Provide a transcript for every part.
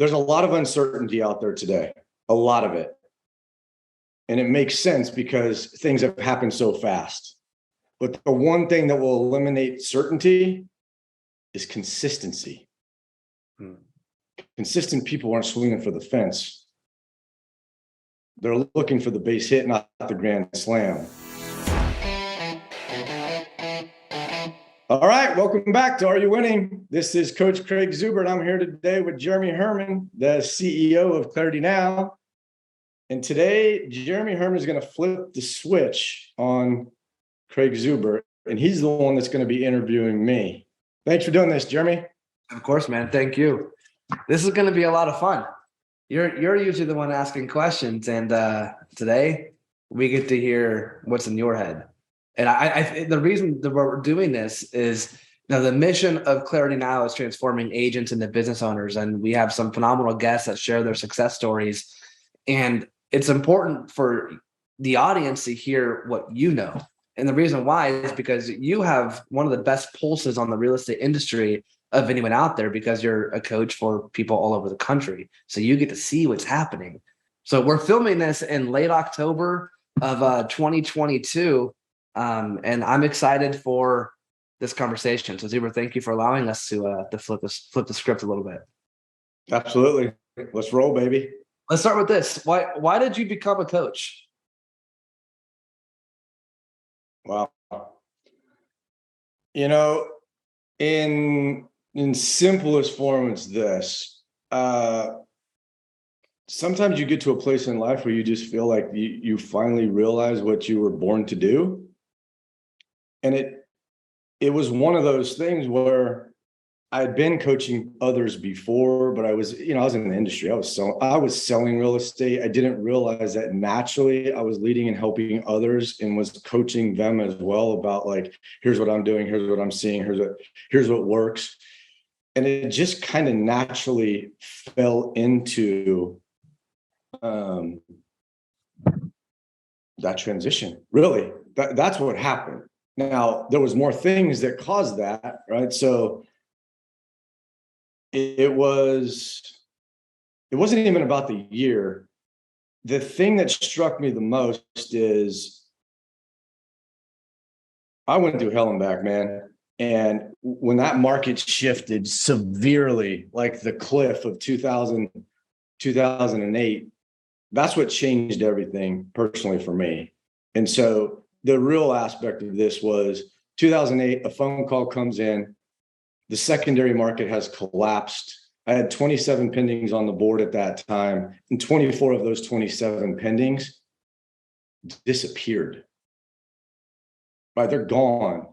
there's a lot of uncertainty out there today, a lot of it. And it makes sense because things have happened so fast. But the one thing that will eliminate certainty is consistency. Consistent people aren't swinging for the fence. They're looking for the base hit, not the grand slam. All right, welcome back to Are You Winning? This is Coach Craig Zuber, and I'm here today with Jeremy Herman, the CEO of Clarity Now. And today, Jeremy Herman is going to flip the switch on Craig Zuber, and he's the one that's going to be interviewing me. Thanks for doing this, Jeremy. Of course, man. Thank you. This is going to be a lot of fun. You're usually the one asking questions, and today we get to hear what's in your head. And I the reason that we're doing this is the mission of Clarity Now is transforming agents into business owners, and we have some phenomenal guests that share their success stories. And it's important for the audience to hear what you know. And the reason why is because you have one of the best pulses on the real estate industry of anyone out there, because you're a coach for people all over the country. So you get to see what's happening. So we're filming this in late October of 2022. And I'm excited for this conversation. So Zuber, thank you for allowing us to flip the script a little bit. Absolutely. Let's roll, baby. Let's start with this. Why did you become a coach? Wow. You know, in simplest form, it's this. Sometimes you get to a place in life where you just feel like you finally realize what you were born to do. And it was one of those things where I had been coaching others before, but I was in the industry. I was selling real estate. I didn't realize that naturally I was leading and helping others and was coaching them as well about, like, here's what I'm doing, here's what I'm seeing, here's what works. And it just kind of naturally fell into that transition. Really, that's what happened. Now, there was more things that caused that, right? So it wasn't even about the year. The thing that struck me the most is I went through hell and back, man. And when that market shifted severely, like the cliff of 2008, that's what changed everything personally for me. And so the real aspect of this was 2008, a phone call comes in. The secondary market has collapsed. I had 27 pendings on the board at that time, and 24 of those 27 pendings disappeared. Right, they're gone.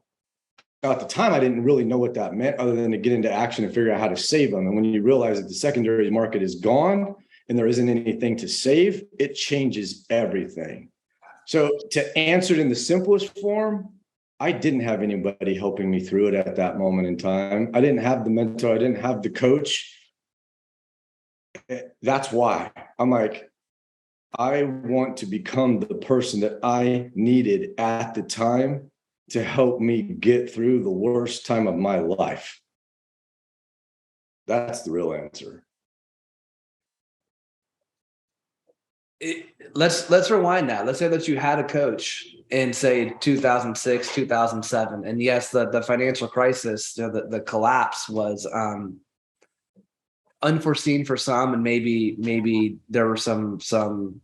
At the time, I didn't really know what that meant other than to get into action and figure out how to save them. And when you realize that the secondary market is gone and there isn't anything to save, it changes everything. So to answer it in the simplest form, I didn't have anybody helping me through it at that moment in time. I didn't have the mentor. I didn't have the coach. That's why I'm like, I want to become the person that I needed at the time to help me get through the worst time of my life. That's the real answer. Let's rewind now. Let's say that you had a coach in, say, 2006, 2007. And yes, the financial crisis, the collapse was unforeseen for some, and maybe there were some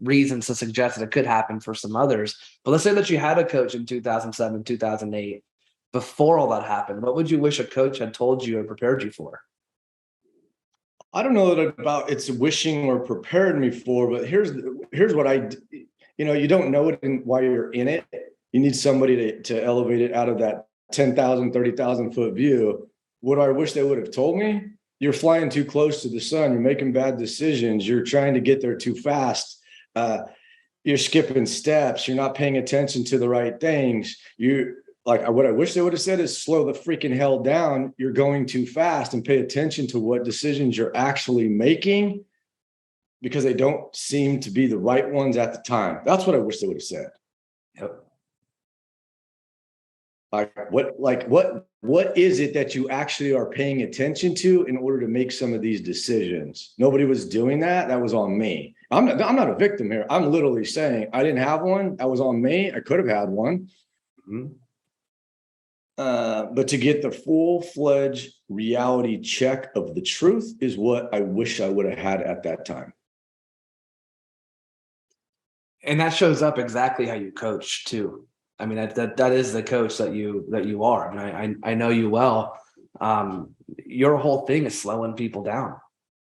reasons to suggest that it could happen for some others. But let's say that you had a coach in 2007, 2008. Before all that happened, what would you wish a coach had told you or prepared you for? I don't know that about it's wishing or prepared me for, but here's what you don't know it while you're in it. You need somebody to elevate it out of that 10,000, 30,000 foot view. What I wish they would have told me: you're flying too close to the sun. You're making bad decisions. You're trying to get there too fast. You're skipping steps. You're not paying attention to the right things. What I wish they would have said is slow the freaking hell down. You're going too fast, and pay attention to what decisions you're actually making, because they don't seem to be the right ones at the time. That's what I wish they would have said. Yep. What is it that you actually are paying attention to in order to make some of these decisions? Nobody was doing that. That was on me. I'm not a victim here. I'm literally saying I didn't have one. That was on me. I could have had one. Mm-hmm. But to get the full-fledged reality check of the truth is what I wish I would have had at that time. And that shows up exactly how you coach too. I mean, that is the coach that you are. I mean, I know you well. Your whole thing is slowing people down.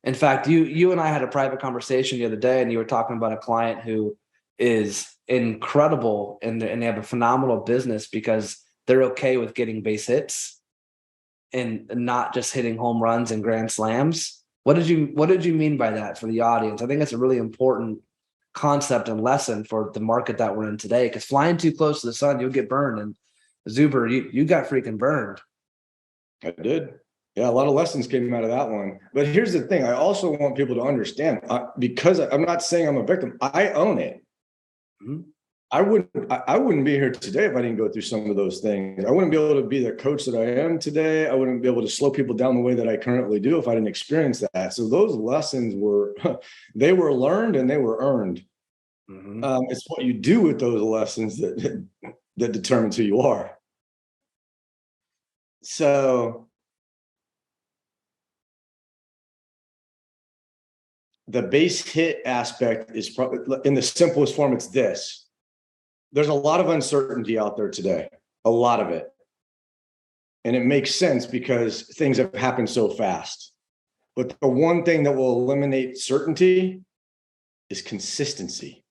In fact, you and I had a private conversation the other day, and you were talking about a client who is incredible and they have a phenomenal business because they're okay with getting base hits and not just hitting home runs and grand slams. What did you mean by that for the audience? I think that's a really important concept and lesson for the market that we're in today, because flying too close to the sun, you'll get burned. And Zuber, you got freaking burned. I did. Yeah, a lot of lessons came out of that one. But here's the thing. I also want people to understand, because I'm not saying I'm a victim. I own it. Mm-hmm. I wouldn't be here today if I didn't go through some of those things. I wouldn't be able to be the coach that I am today. I wouldn't be able to slow people down the way that I currently do if I didn't experience that. So those lessons they were learned and they were earned. Mm-hmm. It's what you do with those lessons that determines who you are. So the base hit aspect is probably, in the simplest form, it's this. There's a lot of uncertainty out there today, a lot of it. And it makes sense because things have happened so fast. But the one thing that will eliminate certainty is consistency.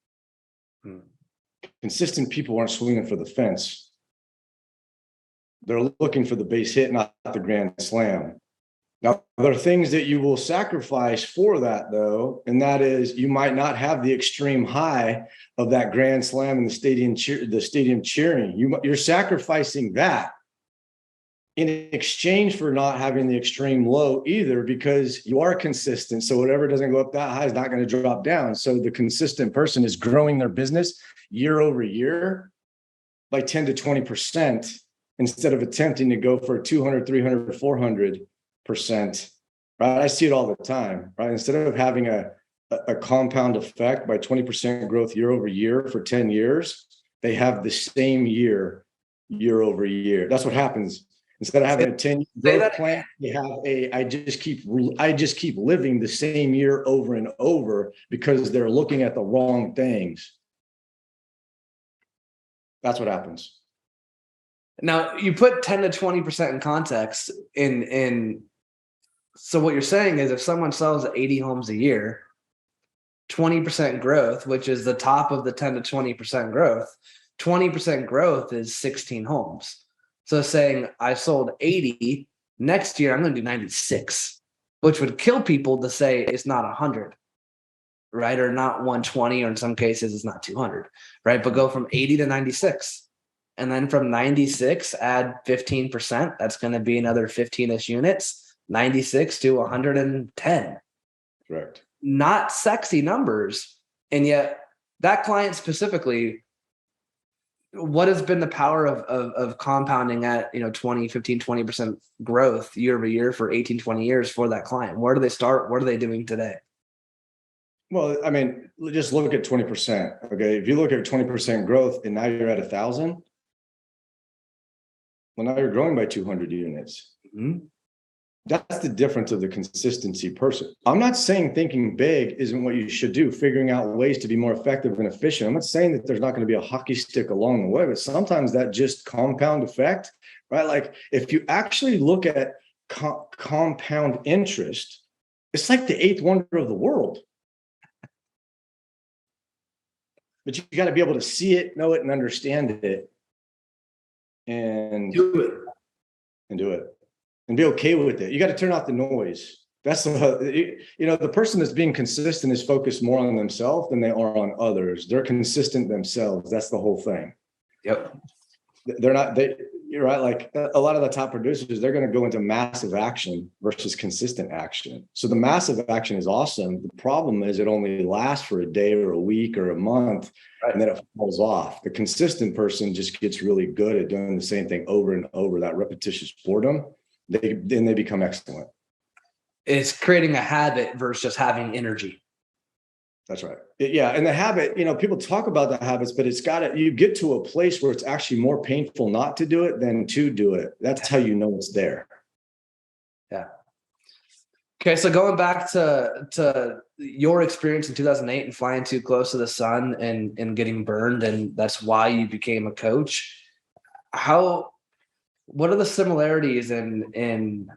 Consistent people aren't swinging for the fence. They're looking for the base hit, not the grand slam. Now, there are things that you will sacrifice for that, though, and that is you might not have the extreme high of that grand slam in the stadium cheering. You're sacrificing that in exchange for not having the extreme low either, because you are consistent. So whatever doesn't go up that high is not going to drop down. So the consistent person is growing their business year over year by 10 to 20% instead of attempting to go for 200, 300, 400%. Right? I see it all the time, right? Instead of having a compound effect by 20% growth year over year for 10 years, they have the same year over year. That's what happens. Instead of having a 10-year plan, you have I just keep living the same year over and over because they're looking at the wrong things. That's what happens. Now, you put 10 to 20% in context in so what you're saying is if someone sells 80 homes a year, 20% growth, which is the top of the 10 to 20% growth, 20% growth is 16 homes. So saying I sold 80, next year I'm going to do 96, which would kill people to say it's not 100, right? Or not 120, or in some cases it's not 200, right? But go from 80 to 96. And then from 96, add 15%. That's going to be another 15-ish units. 96 to 110. Correct. Not sexy numbers. And yet that client specifically, what has been the power of compounding at 20, 15, 20% growth year over year for 18, 20 years for that client? Where do they start? What are they doing today? Well, I mean, just look at 20%. Okay. If you look at 20% growth and now you're at 1,000, well, now you're growing by 200 units. Mm-hmm. That's the difference of the consistency person. I'm not saying thinking big isn't what you should do, figuring out ways to be more effective and efficient. I'm not saying that there's not going to be a hockey stick along the way, but sometimes that just compound effect, right? Like if you actually look at compound interest, it's like the eighth wonder of the world. But you got to be able to see it, know it, and understand it. And do it. And be okay with it. You got to turn off the noise. That's the person that's being consistent is focused more on themselves than they are on others. They're consistent themselves. That's the whole thing. Yep. They're not. you're right. Like a lot of the top producers, they're going to go into massive action versus consistent action. So the massive action is awesome. The problem is it only lasts for a day or a week or a month, Right. and then it falls off. The consistent person just gets really good at doing the same thing over and over. That repetitious boredom, then they become excellent. It's creating a habit versus just having energy. That's right. Yeah. And the habit, people talk about the habits, but you get to a place where it's actually more painful not to do it than to do it. That's how you know it's there. Yeah. Okay. So going back to your experience in 2008 and flying too close to the sun and getting burned, and that's why you became a coach. What are the similarities in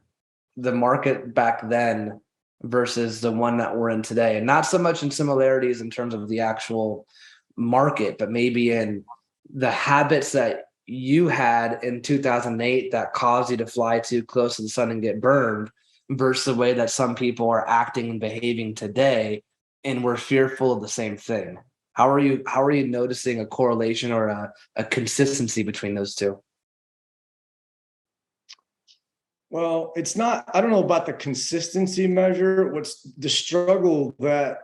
the market back then versus the one that we're in today? And not so much in similarities in terms of the actual market, but maybe in the habits that you had in 2008 that caused you to fly too close to the sun and get burned versus the way that some people are acting and behaving today, and we're fearful of the same thing. How are you noticing a correlation or a consistency between those two? Well, I don't know about the consistency measure. What's the struggle that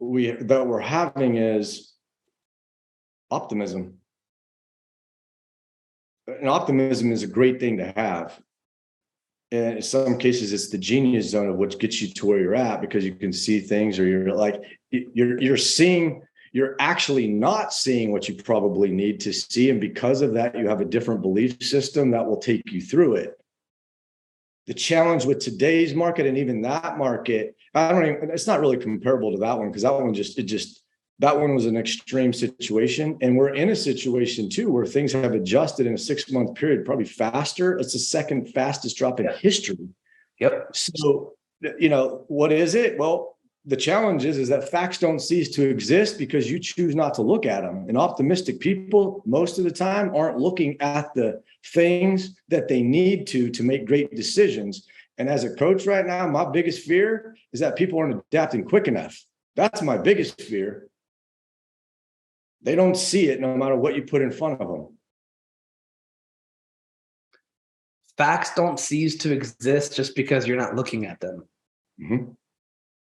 we're having is optimism. And optimism is a great thing to have. And in some cases, it's the genius zone of what gets you to where you're at, because you can see things, or you're actually not seeing what you probably need to see. And because of that, you have a different belief system that will take you through it. The challenge with today's market, and even that market, it's not really comparable to that one, because that one was an extreme situation. And we're in a situation too, where things have adjusted in a 6-month period, probably faster. It's the second fastest drop in history. Yep. So, what is it? Well, the challenge is that facts don't cease to exist because you choose not to look at them. And optimistic people, most of the time, aren't looking at the things that they need to make great decisions. And as a coach right now, my biggest fear is that people aren't adapting quick enough. That's my biggest fear. They don't see it no matter what you put in front of them. Facts don't cease to exist just because you're not looking at them. Mm-hmm.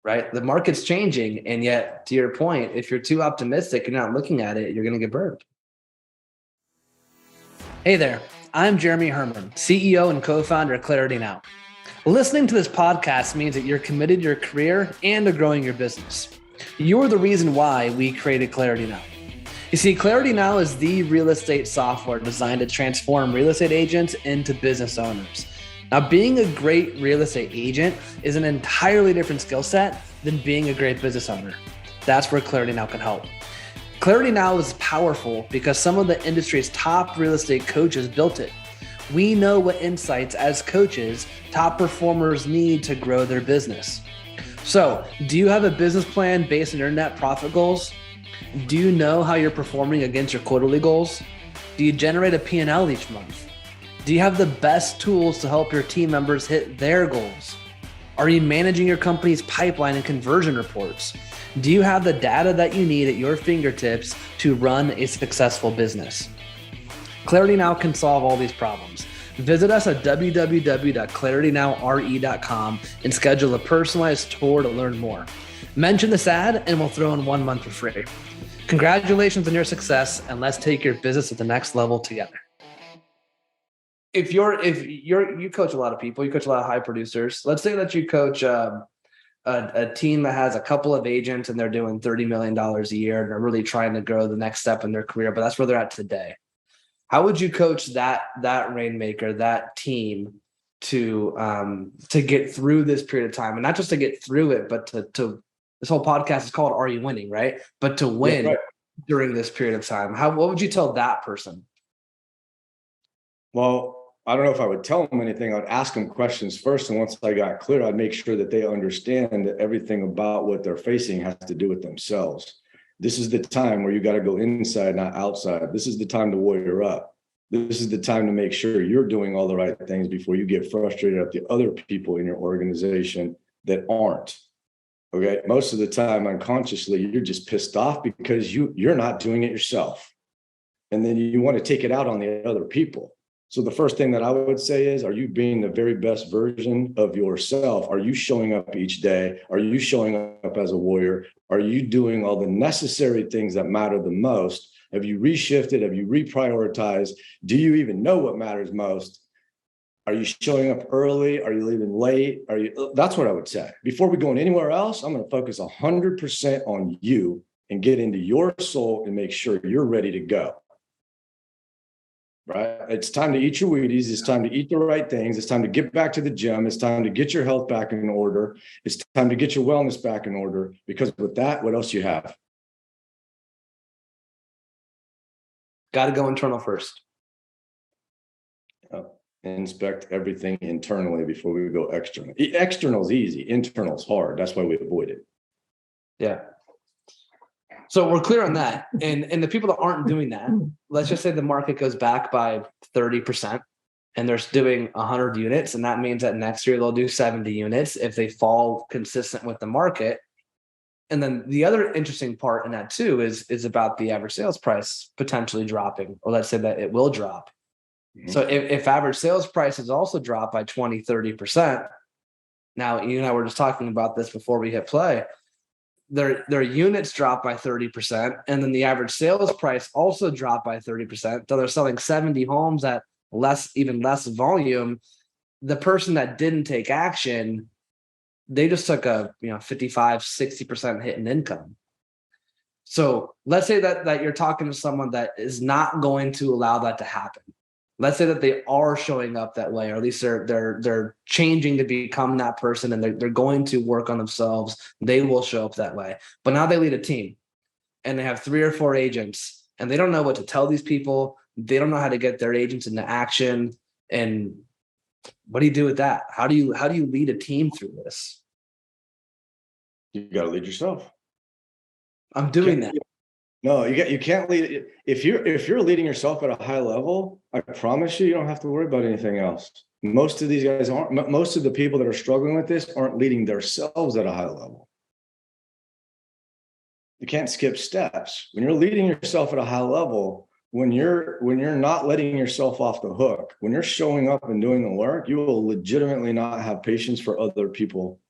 Right? The market's changing. And yet, to your point, if you're too optimistic and not looking at it, you're going to get burned. Hey there. I'm Jeremy Herman, CEO and co-founder of Clarity Now. Listening to this podcast means that you're committed to your career and to growing your business. You're the reason why we created Clarity Now. You see, Clarity Now is the real estate software designed to transform real estate agents into business owners. Now, being a great real estate agent is an entirely different skill set than being a great business owner. That's where Clarity Now can help. Clarity Now is powerful because some of the industry's top real estate coaches built it. We know what insights as coaches top performers need to grow their business. So, do you have a business plan based on your net profit goals? Do you know how you're performing against your quarterly goals? Do you generate a P&L each month? Do you have the best tools to help your team members hit their goals? Are you managing your company's pipeline and conversion reports? Do you have the data that you need at your fingertips to run a successful business? Clarity Now can solve all these problems. Visit us at www.claritynowre.com and schedule a personalized tour to learn more. Mention this ad and we'll throw in 1 month for free. Congratulations on your success, and let's take your business to the next level together. If you coach a lot of people, you coach a lot of high producers. Let's say that you coach a team that has a couple of agents and they're doing $30 million a year and they're really trying to grow the next step in their career, but that's where they're at today. How would you coach that rainmaker, that team to get through this period of time, and not just to get through it, but to this whole podcast is called "Are You Winning?" Right? But to win during this period of time, what would you tell that person? Well, I don't know if I would tell them anything. I'd ask them questions first. And once I got clear, I'd make sure that they understand that everything about what they're facing has to do with themselves. This is the time where you got to go inside, not outside. This is the time to warrior up. This is the time to make sure you're doing all the right things before you get frustrated at the other people in your organization that aren't. Okay. Most of the time, unconsciously, you're just pissed off because you're not doing it yourself. And then you want to take it out on the other people. So the first thing that I would say is, are you being the very best version of yourself? Are you showing up each day? Are you showing up as a warrior? Are you doing all the necessary things that matter the most? Have you reshifted? Have you reprioritized? Do you even know what matters most? Are you showing up early? Are you leaving late? That's what I would say. Before we go anywhere else, I'm going to focus 100% on you and get into your soul and make sure you're ready to go. Right? It's time to eat your Wheaties. It's time to eat the right things. It's time to get back to the gym. It's time to get your health back in order. It's time to get your wellness back in order, because with that, what else you have? Got to go internal first. Inspect everything internally before we go external. External is easy. Internal is hard. That's why we avoid it. Yeah. So we're clear on that. And the people that aren't doing that, let's just say the market goes back by 30% and they're doing 100 units. And that means that next year they'll do 70 units if they fall consistent with the market. And then the other interesting part in that too is about the average sales price potentially dropping, or let's say that it will drop. Mm-hmm. So if average sales prices also drop by 20, 30%, now you and I were just talking about this before we hit play. Their units drop by 30%, and then the average sales price also dropped by 30%. So they're selling 70 homes at even less volume. The person that didn't take action, they just took a 55, 60% hit in income. So let's say that you're talking to someone that is not going to allow that to happen. Let's say that they are showing up that way, or at least they're changing to become that person, and they're going to work on themselves. They will show up that way. But now they lead a team and they have 3 or 4 agents, and they don't know what to tell these people. They don't know how to get their agents into action. And what do you do with that? How do you lead a team through this? You got to lead yourself. I'm doing that. No, you can't lead. If you're leading yourself at a high level, I promise you don't have to worry about anything else. Most of these guys aren't. Most of the people that are struggling with this aren't leading themselves at a high level. You can't skip steps. When you're leading yourself at a high level, when you're not letting yourself off the hook, when you're showing up and doing the work, you will legitimately not have patience for other people.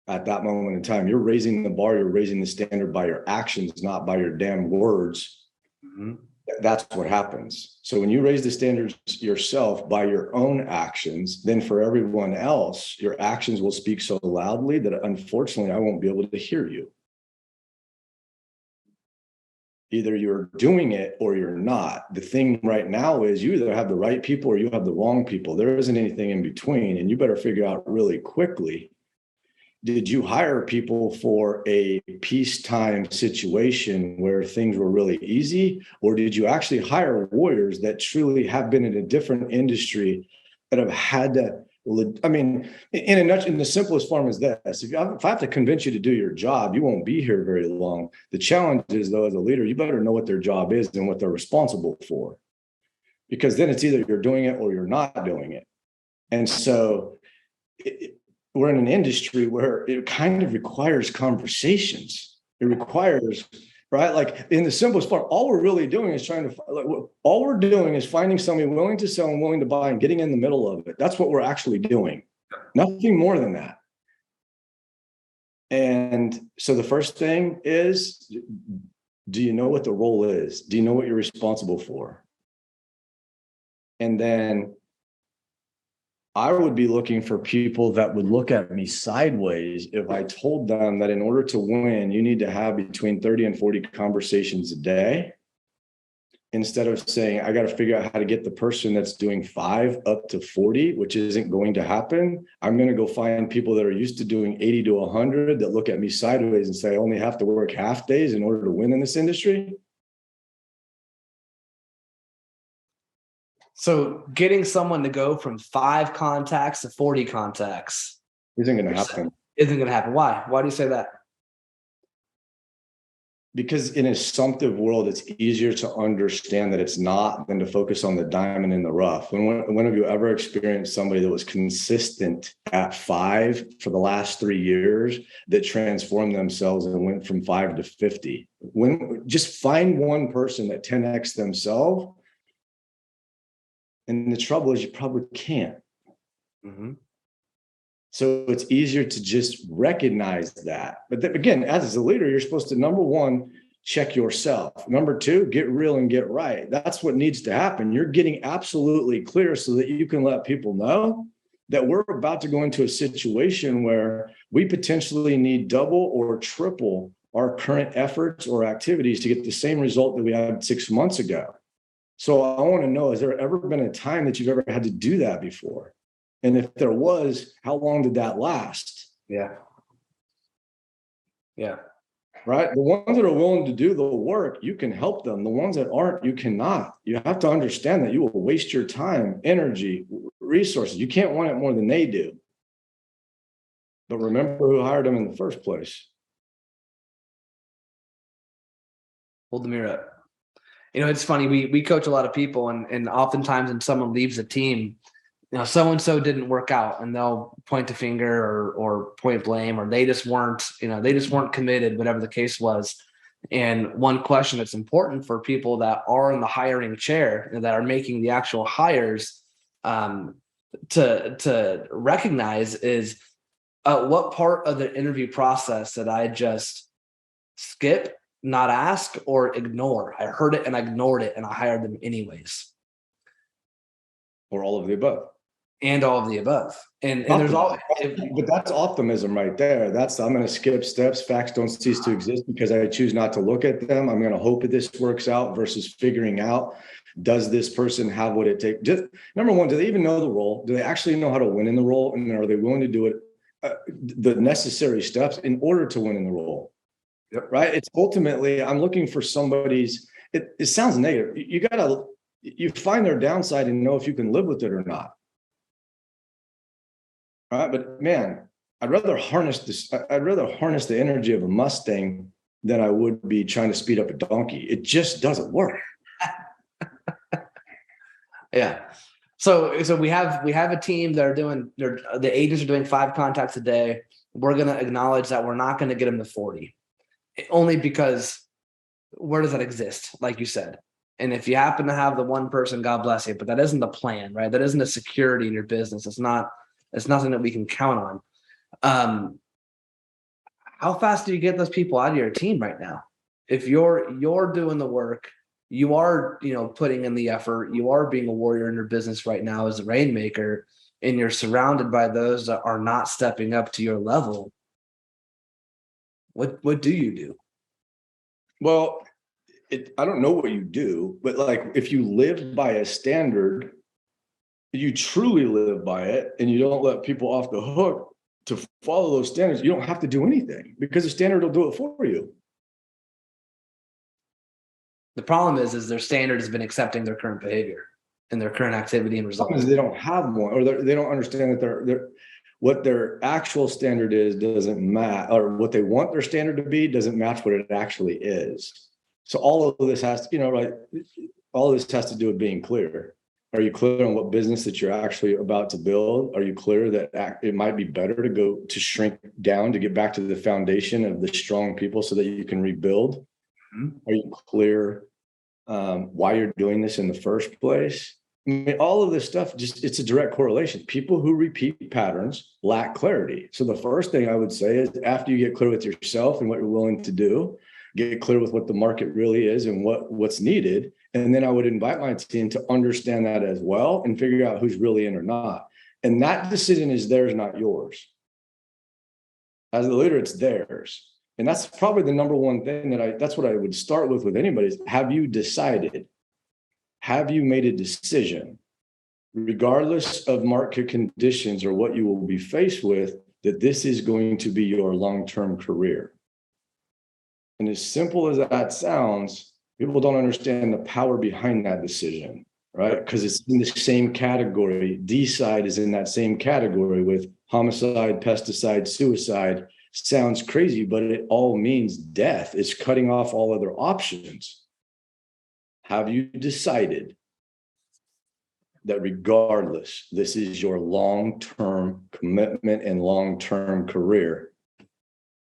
At that moment in time, you're raising the bar, you're raising the standard by your actions, not by your damn words. Mm-hmm. That's what happens. So when you raise the standards yourself by your own actions, then for everyone else, your actions will speak so loudly that unfortunately I won't be able to hear you. Either you're doing it or you're not. The thing right now is you either have the right people or you have the wrong people. There isn't anything in between, and you better figure out really quickly. Did you hire people for a peacetime situation where things were really easy? Or did you actually hire warriors that truly have been in a different industry that have had to, I mean, in the simplest form is this: if I have to convince you to do your job, you won't be here very long. The challenge is, though, as a leader, you better know what their job is and what they're responsible for. Because then it's either you're doing it or you're not doing it. And so we're in an industry where it kind of requires conversations. It requires, right? Like in the simplest form, all we're really doing is all we're doing is finding somebody willing to sell and willing to buy and getting in the middle of it. That's what we're actually doing. Nothing more than that. And so the first thing is, do you know what the role is? Do you know what you're responsible for? And then I would be looking for people that would look at me sideways if I told them that in order to win, you need to have between 30 and 40 conversations a day, instead of saying, I got to figure out how to get the person that's doing 5 up to 40, which isn't going to happen. I'm going to go find people that are used to doing 80 to 100 that look at me sideways and say, I only have to work half days in order to win in this industry. So getting someone to go from 5 contacts to 40 contacts isn't going to happen. Isn't going to happen. Why? Why do you say that? because in an assumptive world, it's easier to understand that it's not than to focus on the diamond in the rough. When have you ever experienced somebody that was consistent at 5 for the last 3 years that transformed themselves and went from 5 to 50? Just find one person that 10x themselves. And the trouble is you probably can't. Mm-hmm. So it's easier to just recognize that. But then again, as a leader, you're supposed to, number one, check yourself. Number two, get real and get right. That's what needs to happen. You're getting absolutely clear so that you can let people know that we're about to go into a situation where we potentially need double or triple our current efforts or activities to get the same result that we had 6 months ago. So I want to know, has there ever been a time that you've ever had to do that before? And if there was, how long did that last? Yeah. Right. The ones that are willing to do the work, you can help them. The ones that aren't, you cannot. You have to understand that you will waste your time, energy, resources. You can't want it more than they do. But remember who hired them in the first place. Hold the mirror up. It's funny. We coach a lot of people, and oftentimes when someone leaves a team, so-and-so didn't work out, and they'll point the finger or point blame, or they just weren't committed, whatever the case was. And one question that's important for people that are in the hiring chair and that are making the actual hires to recognize is what part of the interview process did I just skip, not ask, or ignore? I heard it and I ignored it and I hired them anyways. Or all of the above. And all of the above. And there's all, but that's optimism right there. I'm going to skip steps. Facts don't cease to exist because I choose not to look at them. I'm going to hope that this works out versus figuring out, does this person have what it takes? Just number one, do they even know the role? Do they actually know how to win in the role? And are they willing to do it, the necessary steps in order to win in the role? Yep. Right. It's ultimately, I'm looking for somebody's, it sounds negative. You find their downside and know if you can live with it or not. All right, but man, I'd rather harness the energy of a Mustang than I would be trying to speed up a donkey. It just doesn't work. Yeah. So we have a team that the agents are doing 5 contacts a day. We're going to acknowledge that we're not going to get them to 40, only because where does that exist? Like you said. And if you happen to have the one person, God bless you, but that isn't the plan, right? That isn't a security in your business. It's nothing that we can count on. How fast do you get those people out of your team right now? If you're doing the work, you are, putting in the effort, you are being a warrior in your business right now as a rainmaker, and you're surrounded by those that are not stepping up to your level. What do you do? Well, I don't know what you do, but like if you live by a standard, you truly live by it, and you don't let people off the hook to follow those standards, you don't have to do anything because the standard will do it for you. The problem is their standard has been accepting their current behavior and their current activity and results. They don't have one, or they don't understand that what their actual standard is doesn't match, or what they want their standard to be doesn't match what it actually is. So all of this has to, all of this has to do with being clear. Are you clear on what business that you're actually about to build? Are you clear that it might be better to shrink down to get back to the foundation of the strong people so that you can rebuild? Mm-hmm. Are you clear why you're doing this in the first place? I mean, all of this stuff, it's a direct correlation. People who repeat patterns lack clarity. So the first thing I would say is, after you get clear with yourself and what you're willing to do, get clear with what the market really is and what's needed. And then I would invite my team to understand that as well and figure out who's really in or not. And that decision is theirs, not yours. As a leader, it's theirs. And that's probably the number one thing that's what I would start with anybody is, have you decided? Have you made a decision, regardless of market conditions or what you will be faced with, that this is going to be your long-term career? And as simple as that sounds, people don't understand the power behind that decision, right? Because it's in the same category. D-side is in that same category with homicide, pesticide, suicide. sounds crazy, but it all means death. It's cutting off all other options. Have you decided that regardless, this is your long-term commitment and long-term career?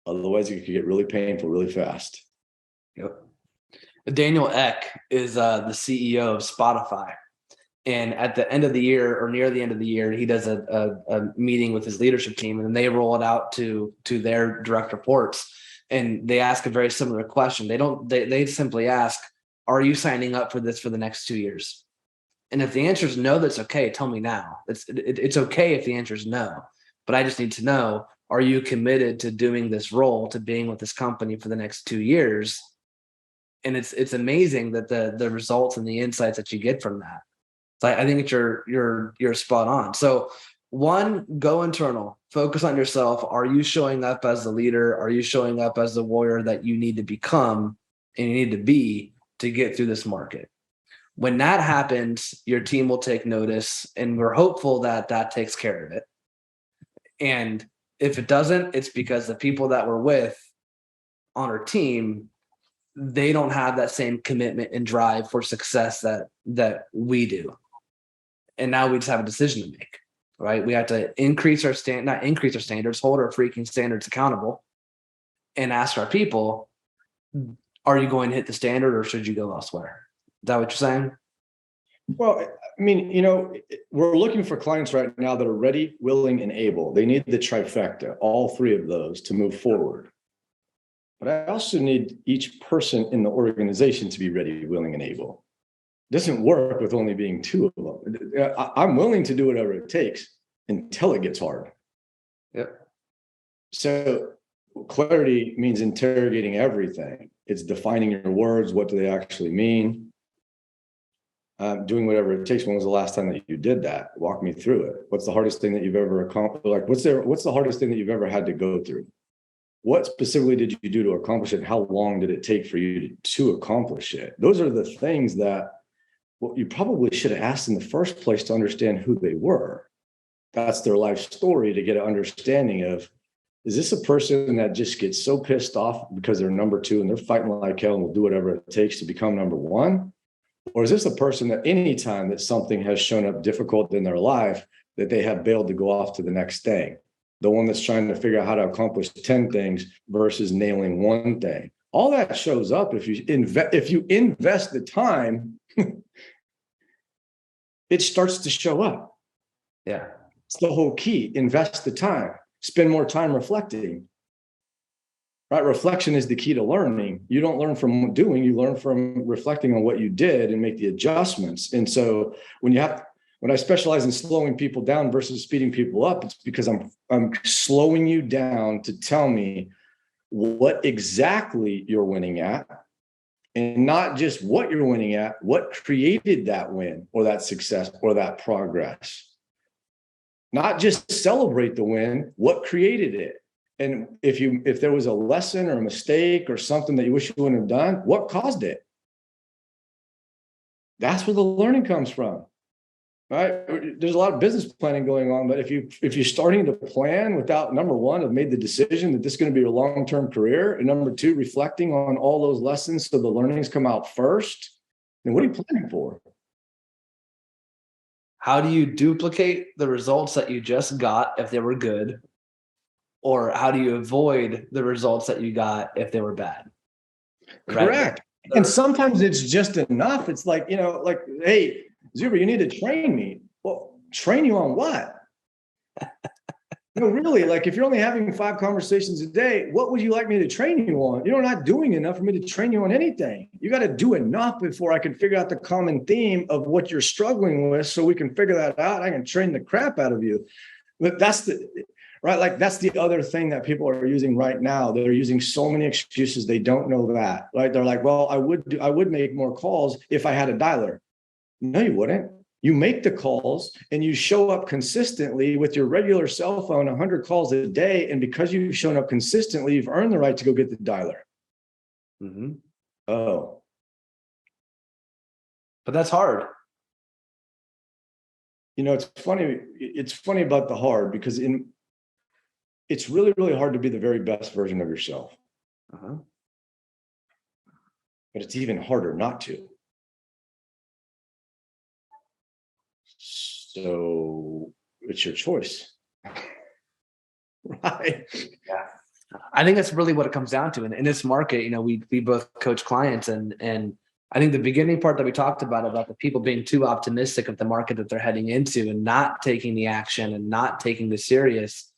Otherwise, it could get really painful really fast. Yep. Daniel Ek is the CEO of Spotify. And at the end of the year or near the end of the year, he does a meeting with his leadership team, and they roll it out to their direct reports. And they ask a very similar question. They simply ask, are you signing up for this for the next 2 years? And if the answer is no, that's okay. Tell me now. It's okay if the answer is no, but I just need to know, are you committed to doing this role, to being with this company for the next 2 years? And it's amazing that the results and the insights that you get from that. So I think you're spot on. So one, go internal, focus on yourself. Are you showing up as the leader? Are you showing up as the warrior that you need to become and you need to be to get through this market? When that happens, your team will take notice, and we're hopeful that that takes care of it. And if it doesn't, it's because the people that we're with on our team, they don't have that same commitment and drive for success that we do. And now we just have a decision to make, right? We have to not increase our standards, hold our freaking standards accountable, and ask our people, are you going to hit the standard or should you go elsewhere? Is that what you're saying? Well, I mean, we're looking for clients right now that are ready, willing, and able. They need the trifecta, all three of those, to move forward. But I also need each person in the organization to be ready, willing, and able. It doesn't work with only being two of them. I'm willing to do whatever it takes until it gets hard. Yep. So clarity means interrogating everything. It's defining your words. What do they actually mean? Doing whatever it takes. When was the last time that you did that? Walk me through it. What's the hardest thing that you've ever accomplished? Like, what's the hardest thing that you've ever had to go through? What specifically did you do to accomplish it? How long did it take for you to accomplish it? Those are the things that you probably should have asked in the first place to understand who they were. That's their life story, to get an understanding of, is this a person that just gets so pissed off because they're number two and they're fighting like hell and will do whatever it takes to become number one? Or is this a person that anytime that something has shown up difficult in their life, that they have bailed to go off to the next thing? The one that's trying to figure out how to accomplish 10 things versus nailing one thing. All that shows up if you invest the time, it starts to show up. Yeah. It's the whole key. Invest the time. Spend more time reflecting. Right? Reflection is the key to learning. You don't learn from doing, you learn from reflecting on what you did and make the adjustments. And so when I specialize in slowing people down versus speeding people up, it's because I'm slowing you down to tell me what exactly you're winning at, and not just what you're winning at, what created that win or that success or that progress. Not just celebrate the win, what created it. And if there was a lesson or a mistake or something that you wish you wouldn't have done, what caused it? That's where the learning comes from. Right? There's a lot of business planning going on, but if you're starting to plan without, number one, have made the decision that this is going to be your long-term career, and number two, reflecting on all those lessons so the learnings come out first, then what are you planning for? How do you duplicate the results that you just got if they were good? Or how do you avoid the results that you got if they were bad? Correct. Right? And sometimes it's just enough. It's like, hey, Zuber, you need to train me. Well, train you on what? No, really, like if you're only having 5 conversations a day, what would you like me to train you on? You're not doing enough for me to train you on anything. You got to do enough before I can figure out the common theme of what you're struggling with, so we can figure that out. I can train the crap out of you. But that's the other thing that people are using right now. They're using so many excuses. They don't know that, right? They're like, well, I would make more calls if I had a dialer. No, you wouldn't. You make the calls and you show up consistently with your regular cell phone, 100 calls a day. And because you've shown up consistently, you've earned the right to go get the dialer. Mm-hmm. Oh. But that's hard. It's funny. It's funny about the hard, because it's really, really hard to be the very best version of yourself. Uh-huh. But it's even harder not to. So it's your choice. Right. Yeah. I think that's really what it comes down to. In this market, you know, we both coach clients, and I think the beginning part that we talked about the people being too optimistic of the market that they're heading into and not taking the action and not taking the serious.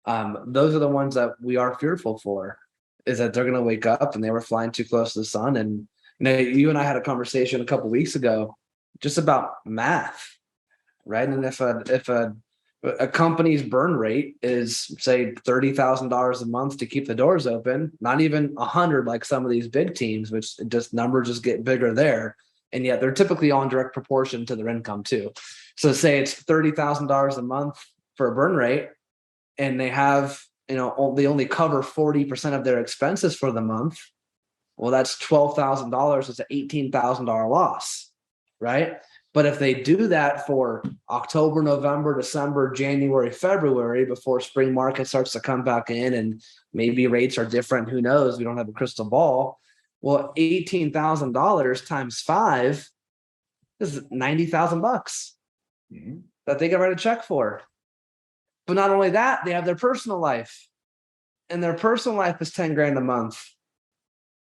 Those are the ones that we are fearful for, is that they're going to wake up and they were flying too close to the sun. And, you know, you and I had a conversation a couple of weeks ago just about math, right? And if a company's burn rate is, say, $30,000 a month to keep the doors open, not even 100 like some of these big teams, which just numbers just get bigger there, and yet they're typically all in direct proportion to their income too. So say it's $30,000 a month for a burn rate, and they have, you know, they only cover 40% of their expenses for the month. Well, that's $12,000. It's an $18,000 loss, right? But if they do that for October, November, December, January, February, before spring market starts to come back in and maybe rates are different, who knows? We don't have a crystal ball. Well, $18,000 times 5 is $90,000 that they can write a check for. But not only that, they have their personal life, and their personal life is 10 grand a month.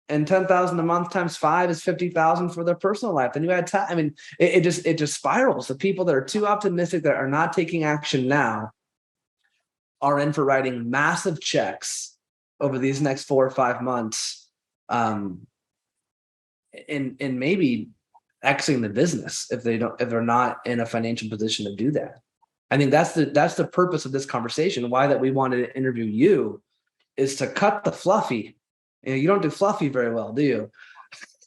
And 10,000 a month times 5 is 50,000 for their personal life. Then you add time. I mean, it just spirals. The people that are too optimistic, that are not taking action now, are in for writing massive checks over these next 4 or 5 months, and maybe exiting the business if they're not in a financial position to do that. I think that's the purpose of this conversation. Why that we wanted to interview you is to cut the fluffy. You know, you don't do fluffy very well, do you?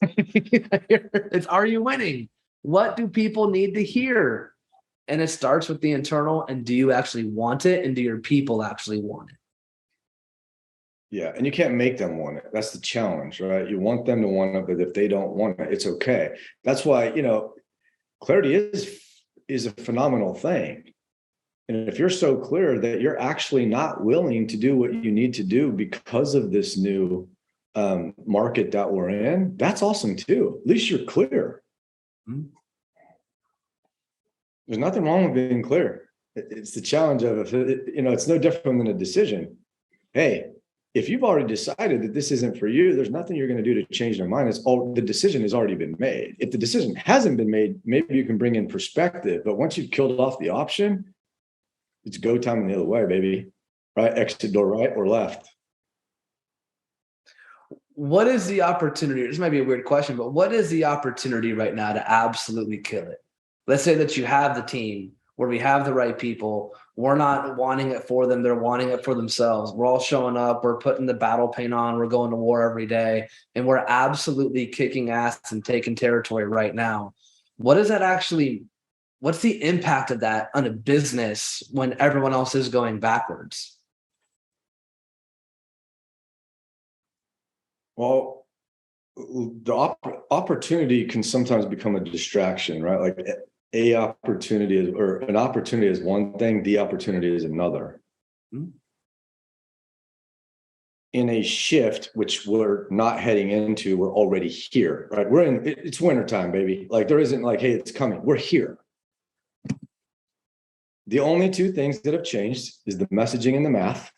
It's, are you winning? What do people need to hear? And it starts with the internal. And do you actually want it? And do your people actually want it? Yeah. And you can't make them want it. That's the challenge, right? You want them to want it, but if they don't want it, it's okay. That's why, you know, clarity is a phenomenal thing. And if you're so clear that you're actually not willing to do what you need to do because of this new market that we're in, that's awesome too. At least you're clear. There's nothing wrong with being clear. It's the challenge of it. You know, it's no different than a decision. Hey, if you've already decided that this isn't for you, there's nothing you're going to do to change their mind. The decision has already been made. If the decision hasn't been made, maybe you can bring in perspective. But once you've killed off the option, it's go time the other way, baby. Right? Exit door right or left. What is the opportunity? This might be a weird question, but what is the opportunity right now to absolutely kill it? Let's say that you have the team where we have the right people. We're not wanting it for them. They're wanting it for themselves. We're all showing up. We're putting the battle paint on. We're going to war every day. And we're absolutely kicking ass and taking territory right now. What's the impact of that on a business when everyone else is going backwards? Well, the opportunity can sometimes become a distraction, right? Like an opportunity is one thing, the opportunity is another. Mm-hmm. In a shift, which we're not heading into, we're already here, right? It's wintertime, baby. Like there isn't like, hey, it's coming. We're here. The only two things that have changed is the messaging and the math.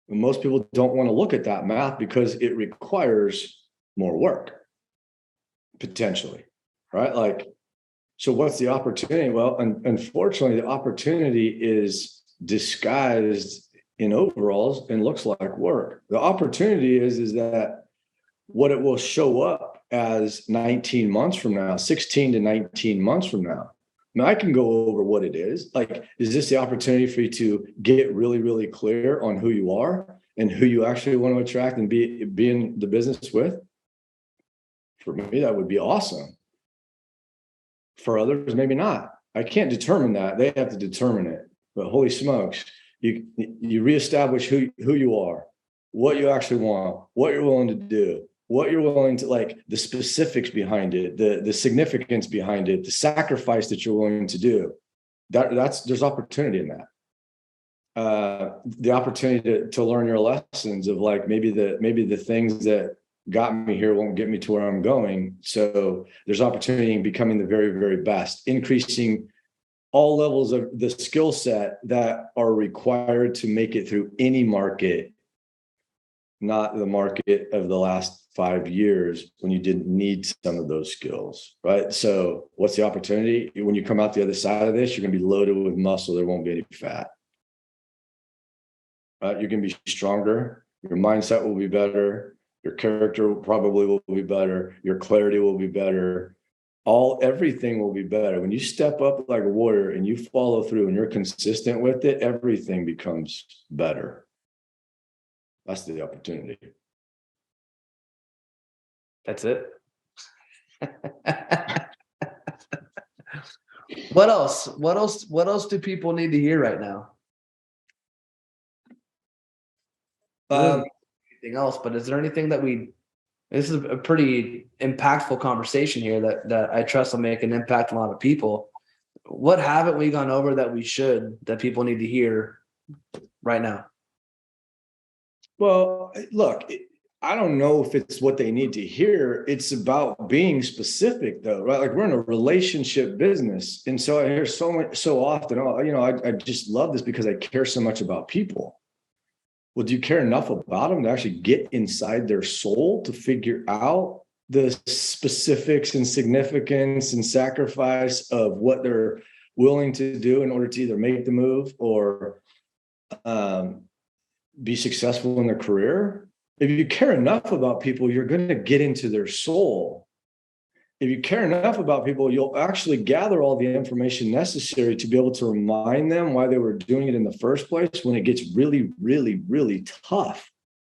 And most people don't want to look at that math because it requires more work, potentially, right? Like, so what's the opportunity? Well, unfortunately, the opportunity is disguised in overalls and looks like work. The opportunity is that what it will show up as 19 months from now, 16 to 19 months from now. Now, I can go over what it is. Like, is this the opportunity for you to get really, really clear on who you are and who you actually want to attract and be in the business with? For me, that would be awesome. For others, maybe not. I can't determine that. They have to determine it. But holy smokes, you reestablish who you are, what you actually want, what you're willing to do, what you're willing to, like, the specifics behind it, the significance behind it, the sacrifice that you're willing to do. There's opportunity in that. the opportunity to learn your lessons of like maybe the things that got me here won't get me to where I'm going. So there's opportunity in becoming the very, very best, increasing all levels of the skill set that are required to make it through any market, not the market of the last 5 years when you didn't need some of those skills, right? So what's the opportunity? When you come out the other side of this, you're going to be loaded with muscle. There won't be any fat. You're going to be stronger. Your mindset will be better. Your character probably will be better. Your clarity will be better. Everything will be better. When you step up like a warrior and you follow through and you're consistent with it, everything becomes better. That's the opportunity. That's it. What else? What else do people need to hear right now? Anything else, but is there anything that this is a pretty impactful conversation here that I trust will make an impact on a lot of people. What haven't we gone over that people need to hear right now? Well, look, I don't know if it's what they need to hear. It's about being specific though, right? Like we're in a relationship business. And so I hear so often, I just love this because I care so much about people. Well, do you care enough about them to actually get inside their soul to figure out the specifics and significance and sacrifice of what they're willing to do in order to either make the move or be successful in their career? If you care enough about people, you're going to get into their soul. If you care enough about people, you'll actually gather all the information necessary to be able to remind them why they were doing it in the first place when it gets really, really, really tough.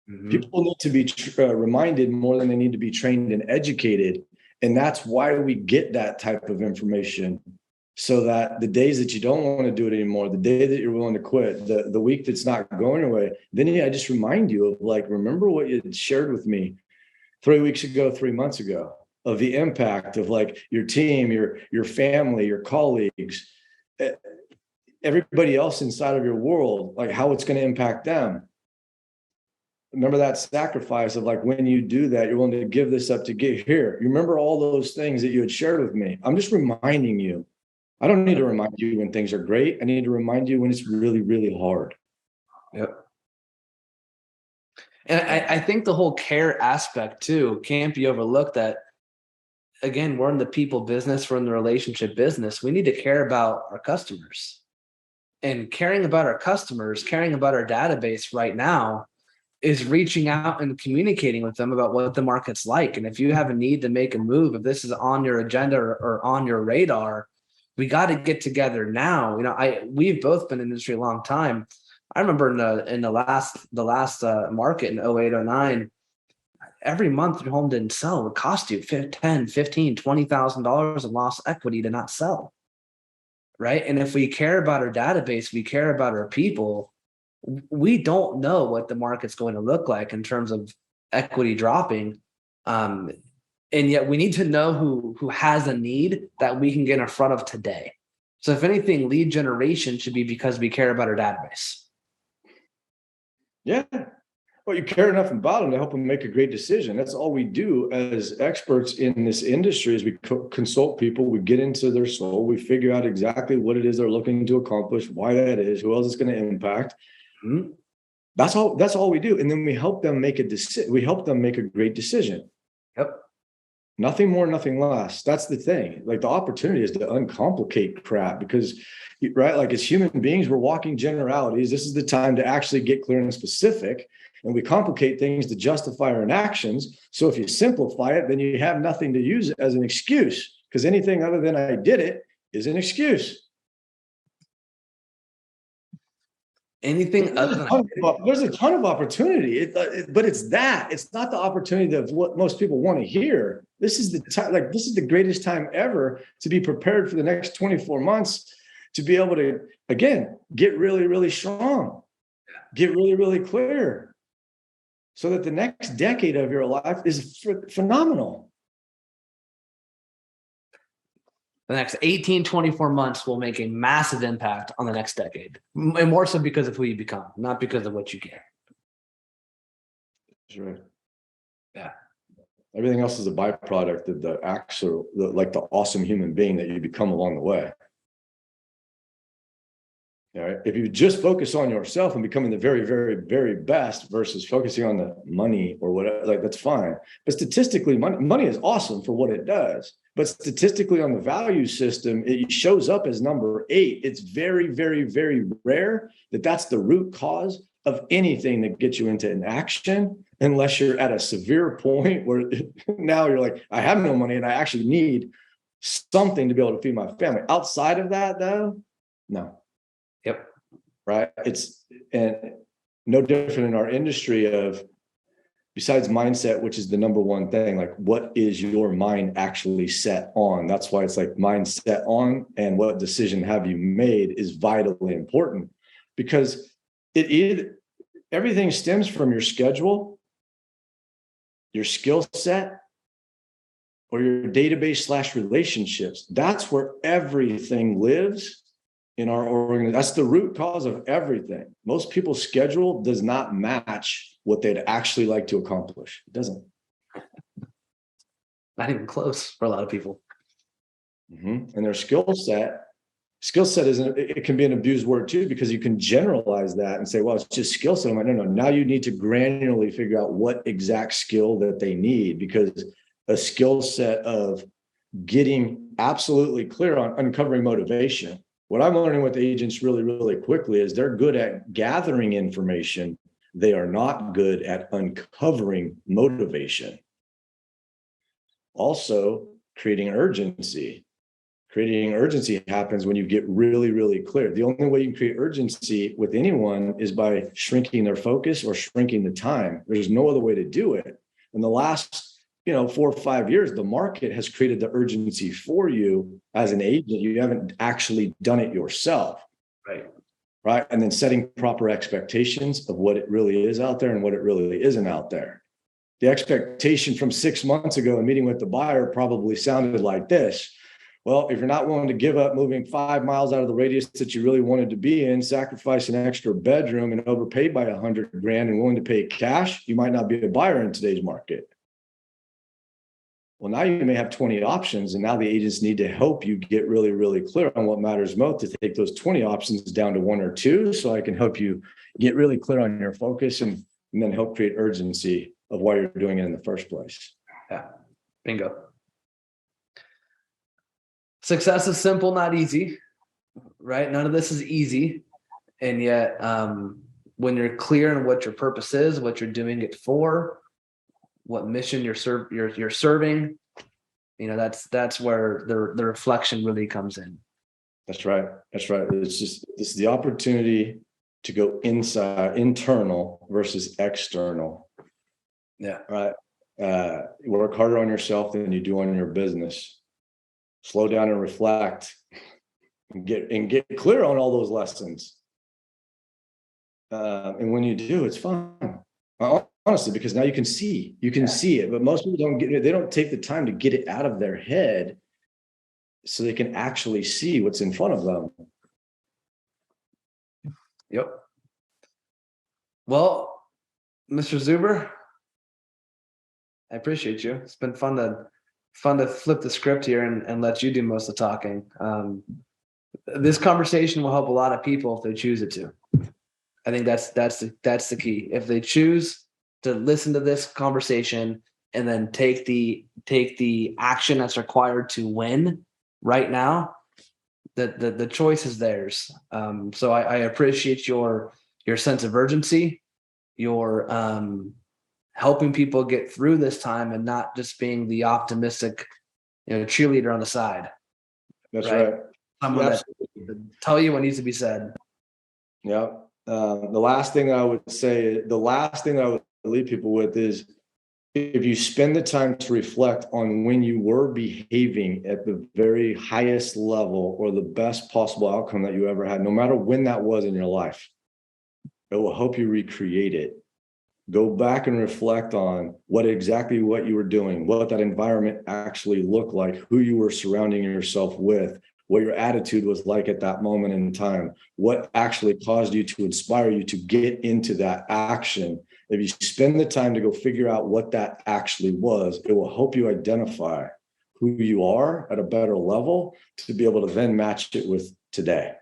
Mm-hmm. People need to be reminded more than they need to be trained and educated. And that's why we get that type of information, so that the days that you don't want to do it anymore, the day that you're willing to quit, the week that's not going away, then I just remind you of like, remember what you shared with me 3 weeks ago, 3 months ago, of the impact of like your team, your family, your colleagues, everybody else inside of your world, like how it's going to impact them. Remember that sacrifice of like, when you do that, you're willing to give this up to get here. You remember all those things that you had shared with me. I'm just reminding you. I don't need to remind you when things are great. I need to remind you when it's really, really hard. Yep. And I think the whole care aspect too can't be overlooked. That again, we're in the people business, we're in the relationship business. We need to care about our customers, and caring about our customers, caring about our database right now is reaching out and communicating with them about what the market's like. And if you have a need to make a move, if this is on your agenda or on your radar, we got to get together now. We've both been in the industry a long time. I remember in the last market in 08, 09, every month your home didn't sell would cost you $10, $15, $20,000 of lost equity to not sell. Right. And if we care about our database, we care about our people, we don't know what the market's going to look like in terms of equity dropping. And yet we need to know who has a need that we can get in front of today. So if anything, lead generation should be because we care about our database. Yeah. Well, you care enough about them to help them make a great decision. That's all we do as experts in this industry is we consult people, we get into their soul, we figure out exactly what it is they're looking to accomplish, why that is, who else it's going to impact. Mm-hmm. That's all we do. And then we help them make a decision. We help them make a great decision. Yep. Nothing more, nothing less. That's the thing. Like the opportunity is to uncomplicate crap because, right, like as human beings, we're walking generalities. This is the time to actually get clear and specific. And we complicate things to justify our inactions. So if you simplify it, then you have nothing to use as an excuse, because anything other than I did it is an excuse. Anything other than there's a ton of opportunity, but it's not the opportunity of what most people want to hear. This is the time, like this is the greatest time ever to be prepared for the next 24 months to be able to, again, get really, really strong, get really, really clear, so that the next decade of your life is phenomenal. the next 18, 24 months will make a massive impact on the next decade. And more so because of who you become, not because of what you get. That's right. Yeah. Everything else is a byproduct of the actual, like the awesome human being that you become along the way. All right. If you just focus on yourself and becoming the very, very, very best versus focusing on the money or whatever, like that's fine. But statistically, money is awesome for what it does. But statistically, on the value system, it shows up as number 8. It's very, very, very rare that that's the root cause of anything that gets you into an action, unless you're at a severe point where now you're like, I have no money and I actually need something to be able to feed my family. Outside of that, though, no. Yep. Right. It's and no different in our industry of, besides mindset, which is the number one thing, like what is your mind actually set on? That's why it's like mindset on, and what decision have you made is vitally important, because everything stems from your schedule, your skill set, or your database / relationships. That's where everything lives in our organization. That's the root cause of everything. Most people's schedule does not match what they'd actually like to accomplish. It doesn't. Not even close for a lot of people. Mm-hmm. And their skill set isn't, it can be an abused word too, because you can generalize that and say, well, it's just skill set. I'm like, no. Now you need to granularly figure out what exact skill that they need, because a skill set of getting absolutely clear on uncovering motivation. What I'm learning with agents really, really quickly is they're good at gathering information. They are not good at uncovering motivation. Also, creating urgency. Creating urgency happens when you get really, really clear. The only way you can create urgency with anyone is by shrinking their focus or shrinking the time. There's no other way to do it. In the last 4 or 5 years, the market has created the urgency for you as an agent. You haven't actually done it yourself. Right. And then setting proper expectations of what it really is out there and what it really isn't out there. The expectation from 6 months ago and meeting with the buyer probably sounded like this. Well, if you're not willing to give up moving 5 miles out of the radius that you really wanted to be in, sacrifice an extra bedroom and overpay by $100,000 and willing to pay cash, you might not be a buyer in today's market. Well, now you may have 20 options, and now the agents need to help you get really, really clear on what matters most, to take those 20 options down to 1 or 2, so I can help you get really clear on your focus and then help create urgency of why you're doing it in the first place. Yeah, bingo. Success is simple, not easy, right? None of this is easy. And yet, when you're clear on what your purpose is, what you're doing it for, what mission you're serving, that's where the reflection really comes in. That's right. This is the opportunity to go internal versus external. Yeah. Right. Work harder on yourself than you do on your business. Slow down and reflect and get clear on all those lessons. And when you do, it's fun. Honestly, because now you can see it, but most people don't get it. They don't take the time to get it out of their head so they can actually see what's in front of them. Yep. Well, Mr. Zuber, I appreciate you. It's been fun to flip the script here and let you do most of the talking. This conversation will help a lot of people if they choose it to. I think that's the key. If they choose to listen to this conversation and then take the action that's required to win right now, the choice is theirs. So I appreciate your sense of urgency, your helping people get through this time and not just being the optimistic, cheerleader on the side. That's right. Someone that tell you what needs to be said. Yeah. The last thing I would leave people with is, if you spend the time to reflect on when you were behaving at the very highest level or the best possible outcome that you ever had, no matter when that was in your life, it will help you recreate it. go back and reflect on what you were doing, what that environment actually looked like, who you were surrounding yourself with, what your attitude was like at that moment in time, what actually caused you to inspire you to get into that action. If you spend the time to go figure out what that actually was, it will help you identify who you are at a better level to be able to then match it with today.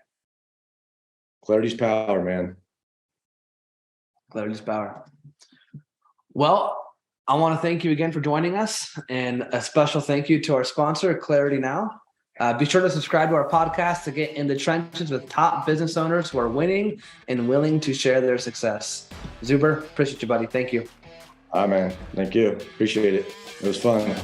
Clarity's power, man. Clarity's power. Well, I want to thank you again for joining us, and a special thank you to our sponsor, Clarity Now. Be sure to subscribe to our podcast to get in the trenches with top business owners who are winning and willing to share their success. Zuber, appreciate you, buddy. Thank you. Man. Thank you. Appreciate it. It was fun.